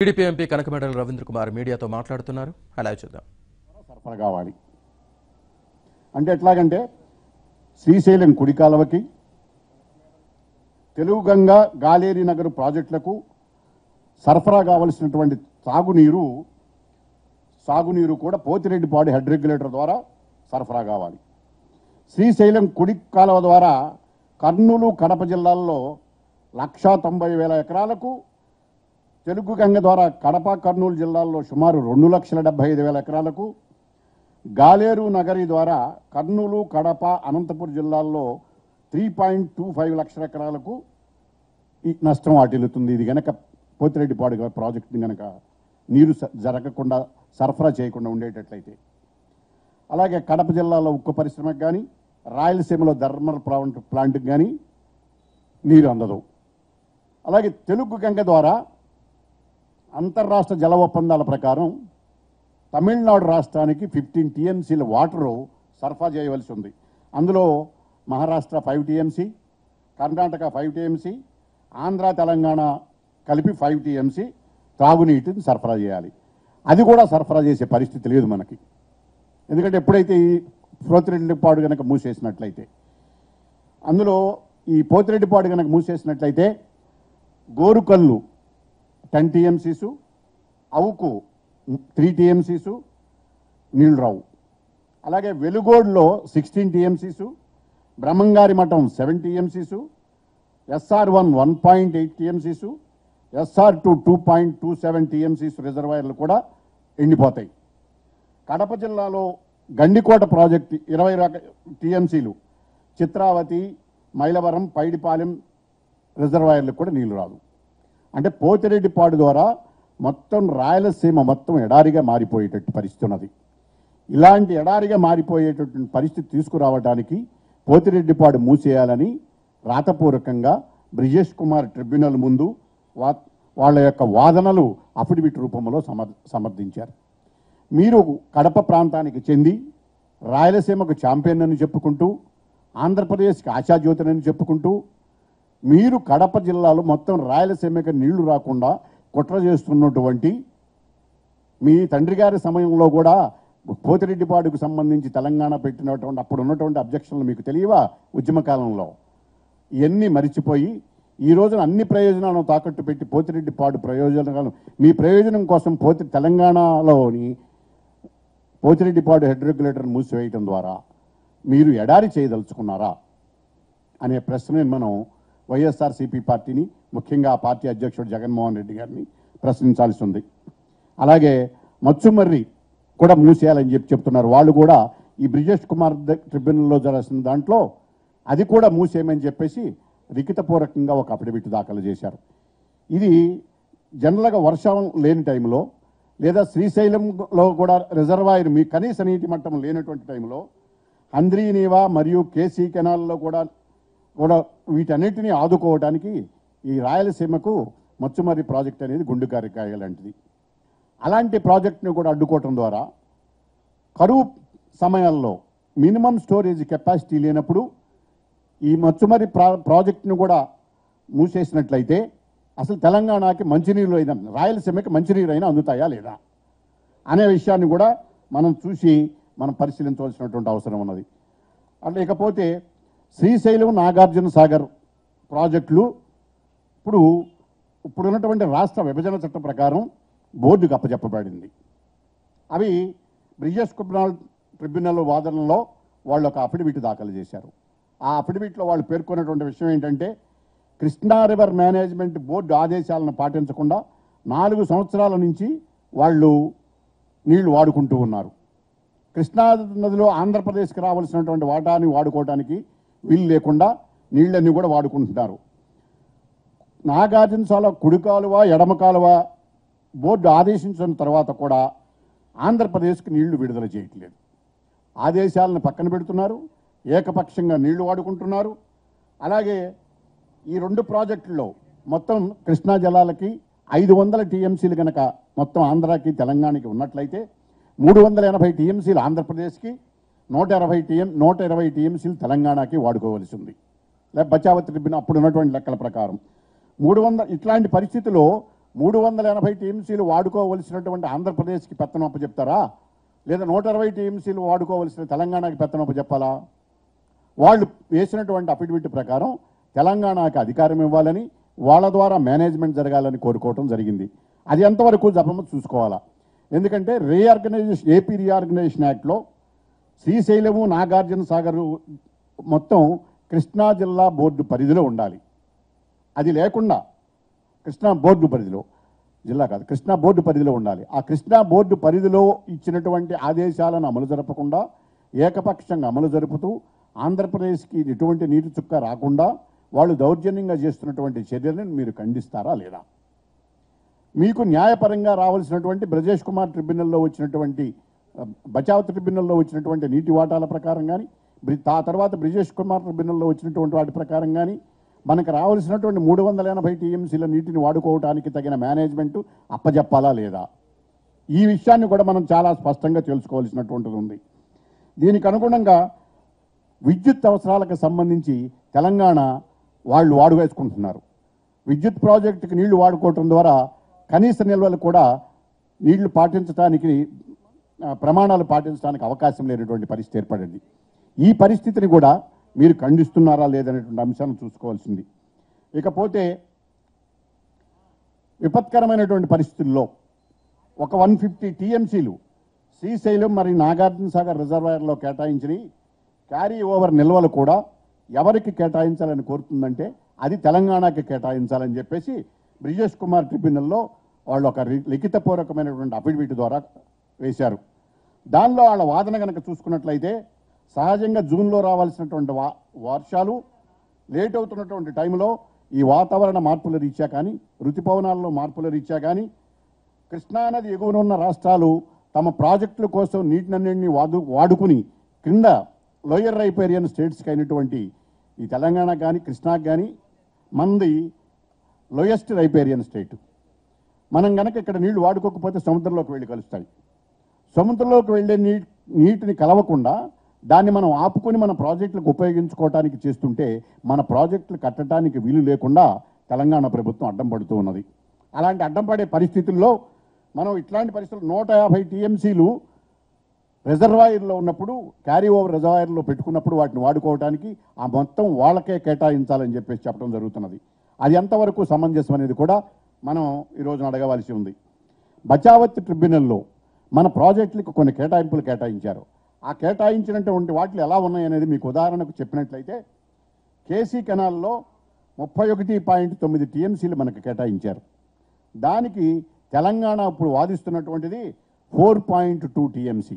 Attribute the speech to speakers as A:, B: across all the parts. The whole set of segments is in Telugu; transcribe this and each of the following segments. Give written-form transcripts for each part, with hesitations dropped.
A: టీడీపీ ఎంపీ కనకమేడల రవీంద్ర కుమార్ మీడియాతో మాట్లాడుతున్నారు. అలా చూద్దాం.
B: సరఫరా కావాలి అంటే ఎట్లాగంటే శ్రీశైలం కుడి కాలువకి, తెలుగు గంగా, గాలేరి నగర్ ప్రాజెక్టులకు సరఫరా కావలసినటువంటి సాగునీరు కూడా పోతిరెడ్డిపాడు హెడ్ రెగ్యులేటర్ ద్వారా సరఫరా కావాలి. శ్రీశైలం కుడి కాలువ ద్వారా కర్నూలు, కడప జిల్లాల్లో 1,90,000 ఎకరాలకు, తెలుగు గంగ ద్వారా కడప, కర్నూలు జిల్లాల్లో సుమారు 2,75,000 ఎకరాలకు, గాలేరు నగరి ద్వారా కర్నూలు, కడప, అనంతపురం జిల్లాల్లో 3.25 లక్షల ఎకరాలకు ఈ నష్టం వాటిల్లుతుంది. ఇది గనక పోతిరెడ్డిపాడు ప్రాజెక్టుని గనక నీరు జరగకుండా, సరఫరా చేయకుండా ఉండేటట్లయితే. అలాగే కడప జిల్లాలో ఉక్కు పరిశ్రమకు కానీ, రాయలసీమలో థర్మల్ ప్లాంట్కి కానీ నీరు అందదు. అలాగే తెలుగు గంగ ద్వారా అంతర్రాష్ట్ర జల ఒప్పందాల ప్రకారం తమిళనాడు రాష్ట్రానికి 15 టీఎంసీల వాటరు సరఫరా చేయవలసి ఉంది. అందులో మహారాష్ట్ర 5 టీఎంసీ, కర్ణాటక 5 టీఎంసీ, ఆంధ్ర, తెలంగాణ కలిపి 5 టీఎంసీ త్రాగునీటిని సరఫరా చేయాలి. అది కూడా సరఫరా చేసే పరిస్థితి లేదు మనకి. ఎందుకంటే ఎప్పుడైతే ఈ పోతిరెడ్డిపాడు కనుక మూసేసినట్లయితే, అందులో ఈ పోతిరెడ్డిపాడు కనుక మూసేసినట్లయితే గోరుకల్లు 10 టీఎంసీసు, అవుకు 3 టీఎంసీసు నీళ్లు రావు. అలాగే వెలుగోడులో 16 టీఎంసీసు, బ్రహ్మంగారి మఠం 7 టీఎంసీసు, SR1 1.8 టీఎంసీసు, SR2 2.27 టీఎంసీసు రిజర్వాయర్లు కూడా ఎండిపోతాయి. కడప జిల్లాలో గండికోట ప్రాజెక్టు 20 టీఎంసీలు, చిత్రావతి, మైలవరం, పైడిపాలెం రిజర్వాయర్లకు కూడా నీళ్లు రాదు. అంటే పోతిరెడ్డిపాడు ద్వారా మొత్తం రాయలసీమ మొత్తం ఎడారిగా మారిపోయేటట్టు పరిస్థితి ఉన్నది. ఇలాంటి ఎడారిగా మారిపోయేటటువంటి పరిస్థితి తీసుకురావడానికి పోతిరెడ్డిపాడు మూసేయాలని రాతపూర్వకంగా బ్రిజేష్ కుమార్ ట్రిబ్యునల్ ముందు వాళ్ళ యొక్క వాదనలు అఫిడవిట్ రూపంలో సమర్థించారు. మీరు కడప ప్రాంతానికి చెంది రాయలసీమకు ఛాంపియన్ అని చెప్పుకుంటూ, ఆంధ్రప్రదేశ్కి ఆశాజ్యోతిని చెప్పుకుంటూ, మీరు కడప జిల్లాలో మొత్తం రాయలసీమకి నీళ్లు రాకుండా కుట్ర చేస్తున్నటువంటి మీ తండ్రి గారి సమయంలో కూడా పోతిరెడ్డిపాడుకు సంబంధించి తెలంగాణ పెట్టినటువంటి అప్పుడు ఉన్నటువంటి అబ్జెక్షన్లు మీకు తెలియవా? ఉద్యమకాలంలో ఇవన్నీ మరిచిపోయి ఈ రోజున అన్ని ప్రయోజనాలను తాకట్టు పెట్టి పోతిరెడ్డిపాడు ప్రయోజనాలను, మీ ప్రయోజనం కోసం తెలంగాణలోని పోతిరెడ్డిపాడు హెడ్ రెగ్యులేటర్ మూసివేయటం ద్వారా మీరు ఎడారి చేయదలుచుకున్నారా అనే ప్రశ్నని మనం వైఎస్ఆర్సీపీ పార్టీని, ముఖ్యంగా ఆ పార్టీ అధ్యక్షుడు జగన్మోహన్ రెడ్డి గారిని ప్రశ్నించాల్సి ఉంది. అలాగే మచ్చుమర్రి కూడా మూసేయాలని చెప్తున్నారు. వాళ్ళు కూడా ఈ బ్రిజేష్ కుమార్ ట్రిబ్యునల్లో జరగాల్సిన దాంట్లో అది కూడా మూసేయమని చెప్పేసి లిఖితపూర్వకంగా ఒక అఫిడవిట్ దాఖలు చేశారు. ఇది జనరల్గా వర్షం లేని టైంలో, లేదా శ్రీశైలంలో కూడా రిజర్వాయర్ మీ కనీస నీటి మట్టం లేనటువంటి టైంలో, హంద్రీనీవా మరియు కేసీ కెనాల్లో కూడా వీటన్నిటినీ ఆదుకోవడానికి ఈ రాయలసీమకు మచ్చుమర్రి ప్రాజెక్ట్ అనేది గుండుకారికాయ లాంటిది. అలాంటి ప్రాజెక్టును కూడా అడ్డుకోవటం ద్వారా కరువు సమయాల్లో మినిమం స్టోరేజ్ కెపాసిటీ లేనప్పుడు ఈ మచ్చుమర్రి ప్రాజెక్టును కూడా మూసేసినట్లయితే అసలు తెలంగాణకి మంచినీళ్ళు అయినా, రాయలసీమకి మంచినీరు అయినా అందుతాయా లేదా అనే విషయాన్ని కూడా మనం పరిశీలించవలసినటువంటి అవసరం ఉన్నది. అట్లా ఇకపోతే శ్రీశైలం, నాగార్జున సాగర్ ప్రాజెక్టులు ఇప్పుడు ఉన్నటువంటి రాష్ట్ర విభజన చట్టం ప్రకారం బోర్డుకు అప్పచెప్పబడింది. అవి బ్రిజేష్ కుమార్ ట్రిబ్యునల్ వాదనలో వాళ్ళు ఒక అఫిడవిట్ దాఖలు చేశారు. ఆ అఫిడవిట్లో వాళ్ళు పేర్కొన్నటువంటి విషయం ఏంటంటే, కృష్ణా రివర్ మేనేజ్మెంట్ బోర్డు ఆదేశాలను పాటించకుండా 4 సంవత్సరాల నుంచి వాళ్ళు నీళ్లు వాడుకుంటూ ఉన్నారు. కృష్ణా నదిలో ఆంధ్రప్రదేశ్కి రావాల్సినటువంటి వాటాని వాడుకోవడానికి వీలు లేకుండా నీళ్ళన్నీ కూడా వాడుకుంటున్నారు. నాగార్జునసాల కుడి కాలువ, ఎడమ కాలువ బోర్డు ఆదేశించిన తర్వాత కూడా ఆంధ్రప్రదేశ్కి నీళ్లు విడుదల చేయట్లేదు. ఆదేశాలను పక్కన పెడుతున్నారు, ఏకపక్షంగా నీళ్లు వాడుకుంటున్నారు. అలాగే ఈ 2 ప్రాజెక్టుల్లో మొత్తం కృష్ణా జలాలకి 500 టీఎంసీలు కనుక మొత్తం ఆంధ్రాకి, తెలంగాణకి ఉన్నట్లయితే 380 టీఎంసీలు ఆంధ్రప్రదేశ్కి, 120 టీఎంసీలు తెలంగాణకి వాడుకోవలసి ఉంది. లేదా బచావత్ ట్రిబ్యునల్ అప్పుడు ఉన్నటువంటి లెక్కల ప్రకారం 300. ఇట్లాంటి పరిస్థితిలో 380 టీఎంసీలు వాడుకోవలసినటువంటి ఆంధ్రప్రదేశ్కి పెత్తనం అప్పచెప్తారా, లేదా 120 టీఎంసీలు వాడుకోవలసిన తెలంగాణకి పెత్తనం అప్పచెప్పాలా? వాళ్ళు వేసినటువంటి అఫిడవిట్ ప్రకారం తెలంగాణకి అధికారం ఇవ్వాలని, వాళ్ళ ద్వారా మేనేజ్మెంట్ జరగాలని కోరుకోవటం జరిగింది. అది ఎంతవరకు జపమో చూసుకోవాలా. ఎందుకంటే ఏపీ రీఆర్గనైజేషన్ యాక్ట్లో శ్రీశైలము, నాగార్జున సాగర్ మొత్తం కృష్ణా జిల్లా బోర్డు పరిధిలో ఉండాలి. అది లేకుండా కృష్ణా బోర్డు పరిధిలో, జిల్లా కాదు, కృష్ణా బోర్డు పరిధిలో ఉండాలి. ఆ కృష్ణా బోర్డు పరిధిలో ఇచ్చినటువంటి ఆదేశాలను అమలు జరపకుండా ఏకపక్షంగా అమలు జరుపుతూ ఆంధ్రప్రదేశ్కి ఎటువంటి నీటి చుక్క రాకుండా వాళ్ళు దౌర్జన్యంగా చేస్తున్నటువంటి చర్యలను మీరు ఖండిస్తారా లేదా? మీకు న్యాయపరంగా రావాల్సినటువంటి బ్రజేష్ కుమార్ ట్రిబ్యునల్లో వచ్చినటువంటి బచావ్ ట్రిబ్యునల్లో వచ్చినటువంటి నీటి వాటాల ప్రకారం కానీ, ఆ తర్వాత బ్రజేష్ కుమార్ ట్రిబ్యునల్లో వచ్చినటువంటి వాటి ప్రకారం కానీ మనకు రావాల్సినటువంటి 380 టీఎంసీల నీటిని వాడుకోవడానికి తగిన మేనేజ్మెంటు అప్పజెప్పాలా లేదా? ఈ విషయాన్ని కూడా మనం చాలా స్పష్టంగా తెలుసుకోవాల్సినటువంటిది ఉంది. దీనికి అనుగుణంగా విద్యుత్ అవసరాలకు సంబంధించి తెలంగాణ వాళ్ళు వాడువేసుకుంటున్నారు. విద్యుత్ ప్రాజెక్టుకి నీళ్లు వాడుకోవటం ద్వారా కనీస నిల్వలు కూడా నీళ్లు పాటించడానికి, ప్రమాణాలు పాటించడానికి అవకాశం లేనటువంటి పరిస్థితి ఏర్పడింది. ఈ పరిస్థితిని కూడా మీరు ఖండిస్తున్నారా లేదనేటువంటి అంశాన్ని చూసుకోవాల్సింది. ఇకపోతే విపత్కరమైనటువంటి పరిస్థితుల్లో ఒక 150 టీఎంసీలు శ్రీశైలం మరియు నాగార్జున సాగర్ రిజర్వాయర్లో కేటాయించి క్యారీ ఓవర్ నిల్వలు కూడా ఎవరికి కేటాయించాలని కోరుతుందంటే అది తెలంగాణకి కేటాయించాలని చెప్పేసి బ్రిజేష్ కుమార్ ట్రిబ్యునల్లో వాళ్ళు ఒక లిఖితపూర్వకమైనటువంటి అఫిడవిట్ ద్వారా వేశారు. దానిలో వాళ్ళ వాదన కనుక చూసుకున్నట్లయితే సహజంగా జూన్లో రావాల్సినటువంటి వర్షాలు లేట్ అవుతున్నటువంటి టైంలో ఈ వాతావరణ మార్పుల రీత్యా కానీ, ఋతుపవనాల్లో మార్పుల రీత్యా కానీ కృష్ణానది ఎగువన ఉన్న రాష్ట్రాలు తమ ప్రాజెక్టుల కోసం నీటినన్నింటినీ వాడుకుని క్రింద లోయర్ రైపేరియన్ స్టేట్స్కి అయినటువంటి ఈ తెలంగాణ కానీ కృష్ణాకి కానీ మంది లోయెస్ట్ రైపేరియన్ స్టేట్. మనం కనుక ఇక్కడ నీళ్లు వాడుకోకపోతే సముద్రంలోకి వెళ్ళి కలుస్తాయి. సముద్రంలోకి వెళ్ళే నీటిని కలవకుండా దాన్ని మనం ఆపుకొని మన ప్రాజెక్టులకు ఉపయోగించుకోవడానికి చేస్తుంటే మన ప్రాజెక్టులు కట్టడానికి వీలు లేకుండా తెలంగాణ ప్రభుత్వం అడ్డం పడుతూ ఉన్నది. అలాంటి అడ్డం పడే పరిస్థితుల్లో మనం ఇట్లాంటి పరిస్థితులు 150 టీఎంసీలు రిజర్వాయర్లో ఉన్నప్పుడు, క్యారీ ఓవర్ రిజర్వాయర్లో పెట్టుకున్నప్పుడు వాటిని వాడుకోవడానికి ఆ మొత్తం వాళ్ళకే కేటాయించాలని చెప్పేసి చెప్పడం జరుగుతున్నది. అది ఎంతవరకు సమంజసం అనేది కూడా మనం ఈరోజు అడగవలసి ఉంది. బచావత్ ట్రిబ్యునల్లో మన ప్రాజెక్టులకు కొన్ని కేటాయింపులు కేటాయించారు. ఆ కేటాయించినటువంటి వాటిలు ఎలా ఉన్నాయనేది మీకు ఉదాహరణకు చెప్పినట్లయితే కేసీ కెనాల్లో 31.9 టీఎంసీలు మనకు కేటాయించారు. దానికి తెలంగాణ ఇప్పుడు వాదిస్తున్నటువంటిది 4.2 టీఎంసీ.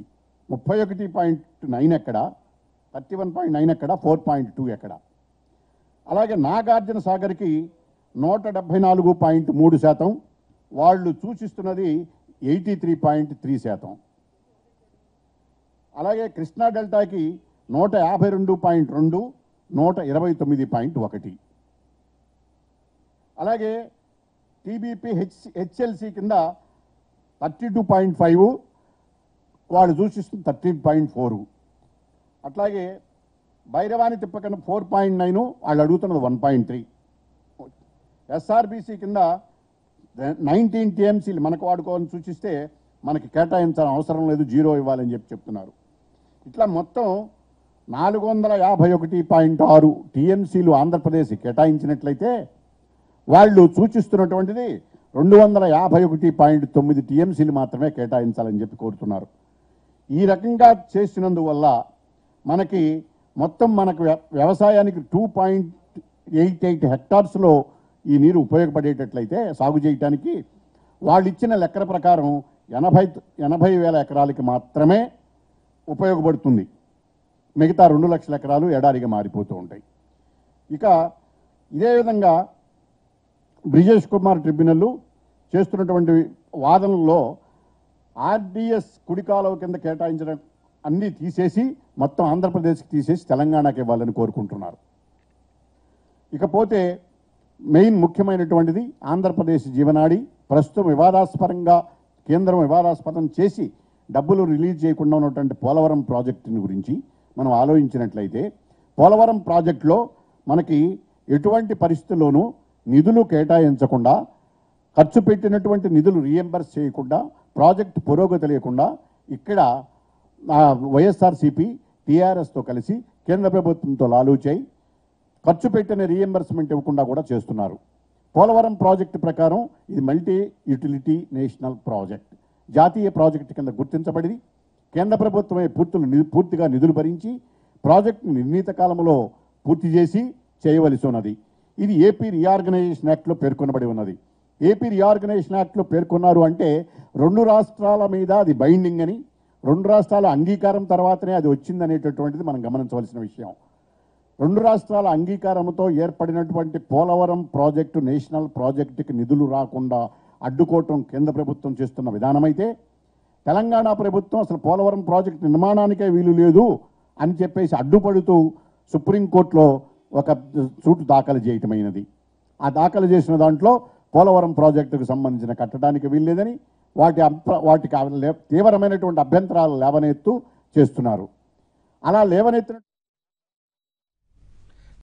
B: 31.9 ఎక్కడ, 31.9 ఎక్కడ, 4.2 ఎక్కడ. అలాగే నాగార్జున సాగర్కి 174.3%, వాళ్ళు సూచిస్తున్నది 83.3%. అలాగే కృష్ణా డెల్టాకి 152.2, 129.1. అలాగే టీబీపీ హెచ్ఎల్సి కింద 32.5, వాళ్ళు సూచిస్తుంది 13.4. అట్లాగే భైరవాణి తిప్పకన్నా 4.9, వాళ్ళు అడుగుతున్నది 1.3. ఎస్ఆర్బీసీ కింద 19 టీఎంసీలు మనకు వాడుకోవాలని సూచిస్తే మనకి కేటాయించాల్సిన అవసరం లేదు, 0 ఇవ్వాలని చెప్తున్నారు. ఇట్లా మొత్తం 451.6 టీఎంసీలు ఆంధ్రప్రదేశ్ కేటాయించినట్లయితే వాళ్ళు సూచిస్తున్నటువంటిది 251.9 టీఎంసీలు మాత్రమే కేటాయించాలని చెప్పి కోరుతున్నారు. ఈ రకంగా చేసినందువల్ల మనకి మొత్తం మనకు వ్యవసాయానికి 2.88 హెక్టార్స్లో ఈ నీరు ఉపయోగపడేటట్లయితే సాగు చేయటానికి వాళ్ళు ఇచ్చిన లెక్కల ప్రకారం 80,000 ఎకరాలకి మాత్రమే ఉపయోగపడుతుంది. మిగతా 2 లక్షల ఎకరాలు ఎడారిగా మారిపోతూ ఉంటాయి. ఇక ఇదే విధంగా బ్రిజేష్ కుమార్ ట్రిబ్యునల్ చేస్తున్నటువంటి వాదనల్లో ఆర్డీఎస్ కుడి కాలువ కింద కేటాయించడం అన్నీ తీసేసి మొత్తం ఆంధ్రప్రదేశ్కి తీసేసి తెలంగాణకి ఇవ్వాలని కోరుకుంటున్నారు. ఇకపోతే మెయిన్ ముఖ్యమైనటువంటిది ఆంధ్రప్రదేశ్ జీవనాడి ప్రస్తుతం వివాదాస్పదంగా కేంద్రం వివాదాస్పదం చేసి డబ్బులు రిలీజ్ చేయకుండా ఉన్నటువంటి పోలవరం ప్రాజెక్టుని గురించి మనం ఆలోచించినట్లయితే పోలవరం ప్రాజెక్టులో మనకి ఎటువంటి పరిస్థితుల్లోనూ నిధులు కేటాయించకుండా ఖర్చు పెట్టినటువంటి నిధులు రీఎంబర్స్ చేయకుండా ప్రాజెక్టు పురోగతి లేకుండా ఇక్కడ వైఎస్ఆర్సీపీ టీఆర్ఎస్తో కలిసి కేంద్ర ప్రభుత్వంతో లాలూచాయి ఖర్చు పెట్టిన రీఎంబర్స్మెంట్ ఇవ్వకుండా కూడా చేస్తున్నారు. పోలవరం ప్రాజెక్టు ప్రకారం ఇది మల్టీ యూటిలిటీ నేషనల్ ప్రాజెక్ట్, జాతీయ ప్రాజెక్టు కింద గుర్తించబడింది. కేంద్ర ప్రభుత్వమే పూర్తిగా నిధులు భరించి ప్రాజెక్టును నిర్ణీత కాలంలో పూర్తి చేసి చేయవలసి ఉన్నది. ఇది ఏపీ రీఆర్గనైజేషన్ యాక్ట్లో పేర్కొనబడి ఉన్నది. ఏపీ రీఆర్గనైజేషన్ యాక్ట్లో పేర్కొన్నారు అంటే 2 రాష్ట్రాల మీద అది బైండింగ్ అని, 2 రాష్ట్రాల అంగీకారం తర్వాతనే అది వచ్చిందనేటటువంటిది మనం గమనించవలసిన విషయం. 2 రాష్ట్రాల అంగీకారంతో ఏర్పడినటువంటి పోలవరం ప్రాజెక్టు నేషనల్ ప్రాజెక్టుకి నిధులు రాకుండా అడ్డుకోవటం కేంద్ర ప్రభుత్వం చేస్తున్న విధానమైతే, తెలంగాణ ప్రభుత్వం అసలు పోలవరం ప్రాజెక్టు నిర్మాణానికే వీలు లేదు అని చెప్పేసి అడ్డుపడుతూ సుప్రీంకోర్టులో ఒక సూటు దాఖలు చేయటమైనది. ఆ దాఖలు చేసిన దాంట్లో పోలవరం ప్రాజెక్టుకు సంబంధించిన కట్టడానికి వీల్లేదని వాటికి తీవ్రమైనటువంటి అభ్యంతరాలు లేవనెత్తు చేస్తున్నారు. అలా లేవనెత్తిన